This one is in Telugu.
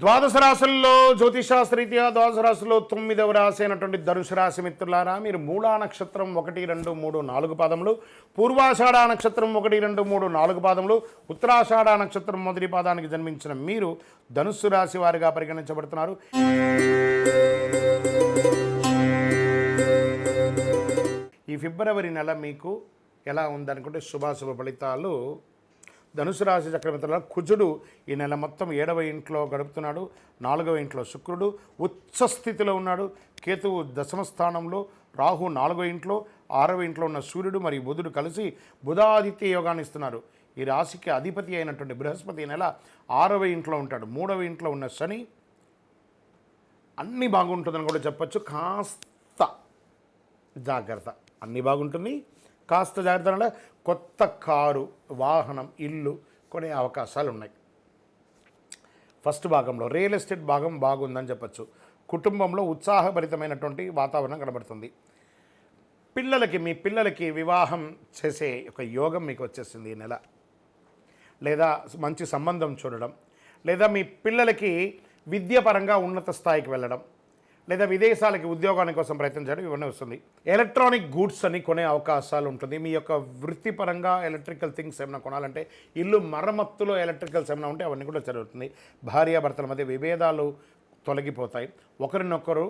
ద్వాదశ రాశుల్లో జ్యోతిషాస్త్రరీత్యా ద్వాదశ రాశుల్లో 9వ రాశి అయినటువంటి ధనుసు రాశి మిత్రులారా, మీరు మూలా నక్షత్రం 1, 2, 3, 4 పాదములు, పూర్వాషాఢ నక్షత్రం 1, 2, 3, 4 పాదములు, ఉత్తరాషాఢ నక్షత్రం మొదటి పాదానికి జన్మించిన మీరు ధనుస్సు రాశి వారిగా పరిగణించబడుతున్నారు. ఈ ఫిబ్రవరి నెల మీకు ఎలా ఉందనుకుంటే శుభాశుభ ఫలితాలు. ధనుసు రాశి చక్రవర్తుల కుజుడు ఈ నెల మొత్తం 7వ ఇంట్లో గడుపుతున్నాడు. 4వ ఇంట్లో శుక్రుడు ఉచ్చ స్థితిలో ఉన్నాడు. కేతువు దశమ స్థానంలో, రాహు 4వ ఇంట్లో, 6వ ఇంట్లో ఉన్న సూర్యుడు మరియు బుధుడు కలిసి బుధాదిత్య యోగాన్ని ఇస్తున్నారు. ఈ రాశికి అధిపతి అయినటువంటి బృహస్పతి ఈ నెల 6వ ఇంట్లో ఉంటాడు. 3వ ఇంట్లో ఉన్న శని అన్నీ బాగుంటుందని కూడా చెప్పచ్చు. కాస్త జాగ్రత్త, అన్నీ బాగుంటుంది, కాస్త జాగ్రత్త అంటే కొత్త కారు, వాహనం, ఇల్లు కొనే అవకాశాలు ఉన్నాయి. ఫస్ట్ భాగంలో రియల్ ఎస్టేట్ భాగం బాగుందని చెప్పచ్చు. కుటుంబంలో ఉత్సాహభరితమైనటువంటి వాతావరణం కనబడుతుంది. మీ పిల్లలకి వివాహం చేసే ఒక యోగం మీకు వచ్చేసింది ఈ నెల. లేదా మంచి సంబంధం చూడడం, లేదా మీ పిల్లలకి విద్యాపరంగా ఉన్నత స్థాయికి వెళ్ళడం, లేదా విదేశాలకి ఉద్యోగాని కోసం ప్రయత్నం చేయడం, ఇవన్నీ వస్తుంది. ఎలక్ట్రానిక్ గూడ్స్ అని కొనే అవకాశాలు ఉంటుంది. మీ యొక్క వృత్తిపరంగా ఎలక్ట్రికల్ థింగ్స్ ఏమైనా కొనాలంటే, ఇల్లు మరమ్మత్తులో ఎలక్ట్రికల్స్ ఏమైనా ఉంటే అవన్నీ కూడా జరుగుతుంది. భార్యాభర్తల మధ్య విభేదాలు తొలగిపోతాయి. ఒకరినొకరు